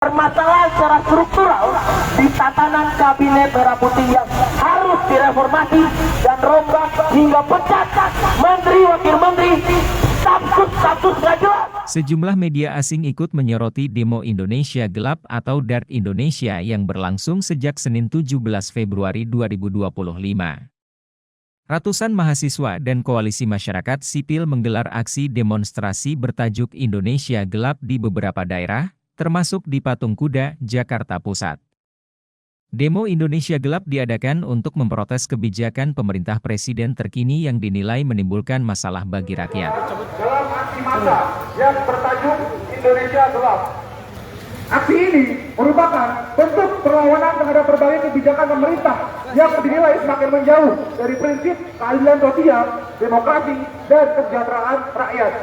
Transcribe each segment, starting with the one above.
permasalahan secara struktural di tatanan kabinet merah putih yang harus direformasi dan rombak hingga pecat menteri wakil menteri status nggak jelas. Sejumlah media asing ikut menyoroti demo Indonesia Gelap atau DART Indonesia yang berlangsung sejak Senin 17 Februari 2025. Ratusan mahasiswa dan koalisi masyarakat sipil menggelar aksi demonstrasi bertajuk Indonesia Gelap di beberapa daerah, termasuk di Patung Kuda, Jakarta Pusat. Demo Indonesia Gelap diadakan untuk memprotes kebijakan pemerintah presiden terkini yang dinilai menimbulkan masalah bagi rakyat. Dalam aksi massa yang bertajuk Indonesia Gelap. Aksi ini merupakan bentuk perlawanan terhadap berbagai kebijakan pemerintah yang dinilai semakin menjauh dari prinsip keadilan sosial, demokrasi, dan kesejahteraan rakyat.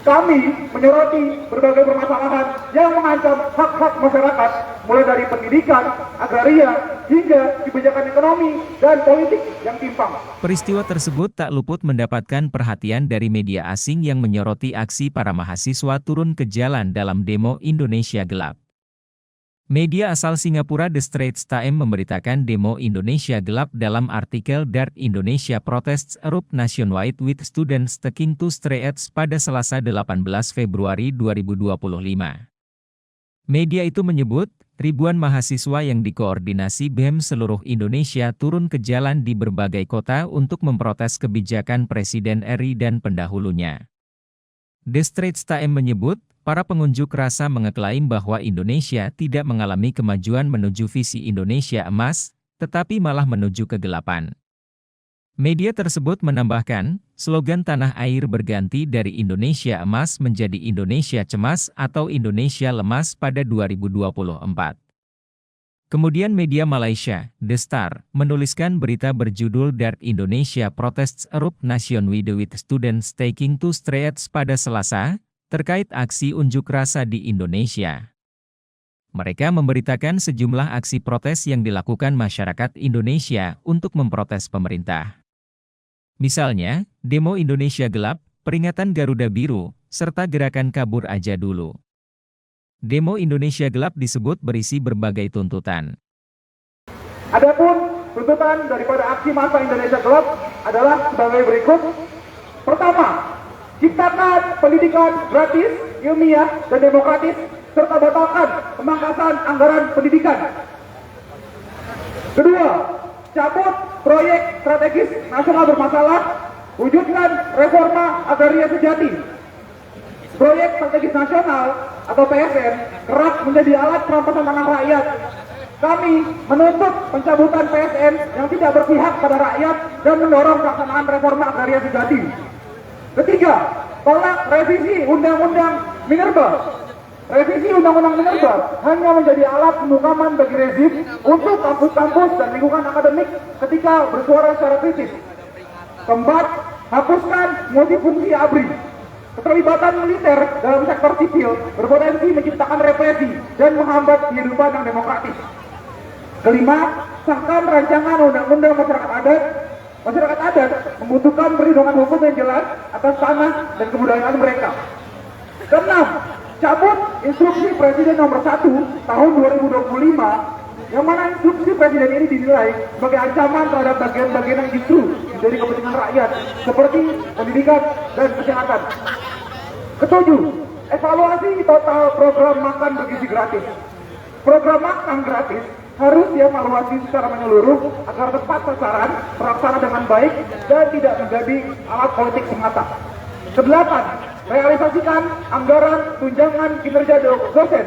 Kami menyoroti berbagai permasalahan yang mengancam hak-hak masyarakat, mulai dari pendidikan, agraria, hingga kebijakan ekonomi dan politik yang timpang. Peristiwa tersebut tak luput mendapatkan perhatian dari media asing yang menyoroti aksi para mahasiswa turun ke jalan dalam demo Indonesia Gelap. Media asal Singapura The Straits Times memberitakan demo Indonesia Gelap dalam artikel DART Indonesia Protests Erupt Nationwide with Students Taking to Streets pada Selasa 18 Februari 2025. Media itu menyebut, ribuan mahasiswa yang dikoordinasi BEM seluruh Indonesia turun ke jalan di berbagai kota untuk memprotes kebijakan Presiden RI dan pendahulunya. The Straits Times menyebut, para pengunjuk rasa mengeklaim bahwa Indonesia tidak mengalami kemajuan menuju visi Indonesia emas, tetapi malah menuju kegelapan. Media tersebut menambahkan, slogan tanah air berganti dari Indonesia emas menjadi Indonesia cemas atau Indonesia lemas pada 2024. Kemudian media Malaysia, The Star, menuliskan berita berjudul DART Indonesia Protests Erupt Nationwide with Students Taking to Streets pada Selasa, terkait aksi unjuk rasa di Indonesia. Mereka memberitakan sejumlah aksi protes yang dilakukan masyarakat Indonesia untuk memprotes pemerintah. Misalnya, demo Indonesia Gelap, peringatan Garuda Biru, serta gerakan kabur aja dulu. Demo Indonesia Gelap disebut berisi berbagai tuntutan. Adapun tuntutan daripada aksi massa Indonesia Gelap adalah sebagai berikut. Pertama, ciptakan pendidikan gratis, ilmiah, dan demokratis, serta batalkan pemangkasan anggaran pendidikan. Kedua, cabut proyek strategis nasional bermasalah, wujudkan reforma agraria sejati. Proyek strategis nasional atau PSN kerap menjadi alat perampasan tanah rakyat. Kami menuntut pencabutan PSN yang tidak berpihak pada rakyat dan mendorong pelaksanaan reforma agraria sejati. Ketiga, tolak revisi Undang-Undang Minerba. Revisi Undang-Undang Minerba hanya menjadi alat pembungkaman bagi rezim untuk kampus-kampus dan lingkungan akademik ketika bersuara secara kritis. Keempat, hapuskan multifungsi ABRI. Keterlibatan militer dalam sektor sipil berpotensi menciptakan represi dan menghambat kehidupan yang demokratis. Kelima, sahkan rancangan Undang-Undang Masyarakat Adat. Masyarakat adat membutuhkan perlindungan hukum yang jelas atas tanah dan kebudayaan mereka. Keenam, cabut instruksi Presiden nomor 1 tahun 2025, yang mana instruksi Presiden ini dinilai sebagai ancaman terhadap bagian-bagian yang justru menjadi kepentingan rakyat, seperti pendidikan dan kesehatan. Ketujuh, evaluasi total program makan bergizi gratis. Program makan gratis harus dievaluasi secara menyeluruh agar tepat sasaran, terlaksana dengan baik, dan tidak menjadi alat politik semata. Kedelapan, realisasikan anggaran tunjangan kinerja dosen.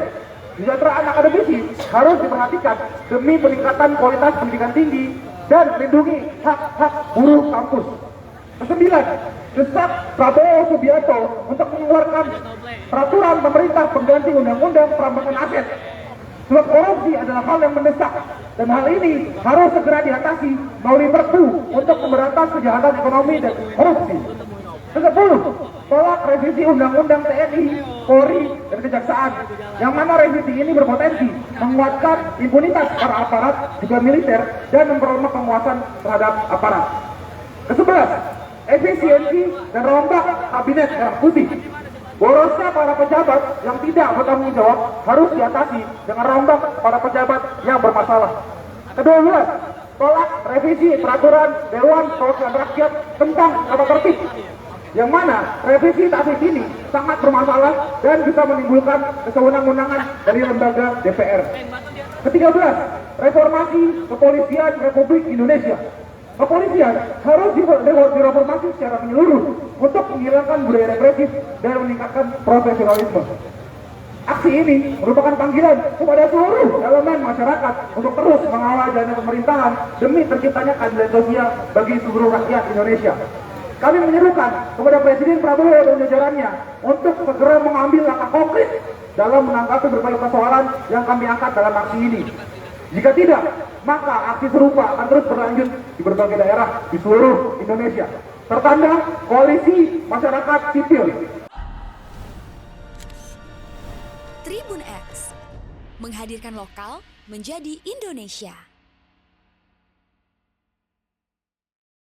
Kesejahteraan akademisi harus diperhatikan demi peningkatan kualitas pendidikan tinggi dan melindungi hak-hak buruh kampus. Kesembilan, desak Prabowo Subianto untuk mengeluarkan peraturan pemerintah pengganti undang-undang perampasan aset. Sebab korupsi adalah hal yang mendesak, dan hal ini harus segera diatasi melalui Perpu untuk memberantas kejahatan ekonomi dan korupsi. Ke-10, tolak revisi Undang-Undang TNI, Polri, dan Kejaksaan, yang mana revisi ini berpotensi menguatkan impunitas para aparat juga militer dan memperlemah penguasaan terhadap aparat. Ke-11, efisiensi dan rombak kabinet merah putih. Borosnya para pejabat yang tidak bertanggung jawab harus diatasi dengan rombak para pejabat yang bermasalah. Kedua, tolak revisi peraturan Dewan Perwakilan Rakyat tentang tata tertib, yang mana revisi tatip ini sangat bermasalah dan bisa menimbulkan kesewenang-wenangan dari lembaga DPR. Ke-13, reformasi Kepolisian Republik Indonesia. Kepolisian harus direformasi secara menyeluruh untuk menghilangkan budaya represif dan meningkatkan profesionalisme. Aksi ini merupakan panggilan kepada seluruh elemen masyarakat untuk terus mengawal dana pemerintahan demi terciptanya keadilan sosial bagi seluruh rakyat Indonesia. Kami menyerukan kepada Presiden Prabowo dan jajarannya untuk segera mengambil langkah konkret dalam menanggapi berbagai persoalan yang kami angkat dalam aksi ini. Jika tidak, maka aksi serupa akan terus berlanjut di berbagai daerah di seluruh Indonesia. Tertanda Koalisi Masyarakat Sipil. Tribun X menghadirkan lokal menjadi Indonesia.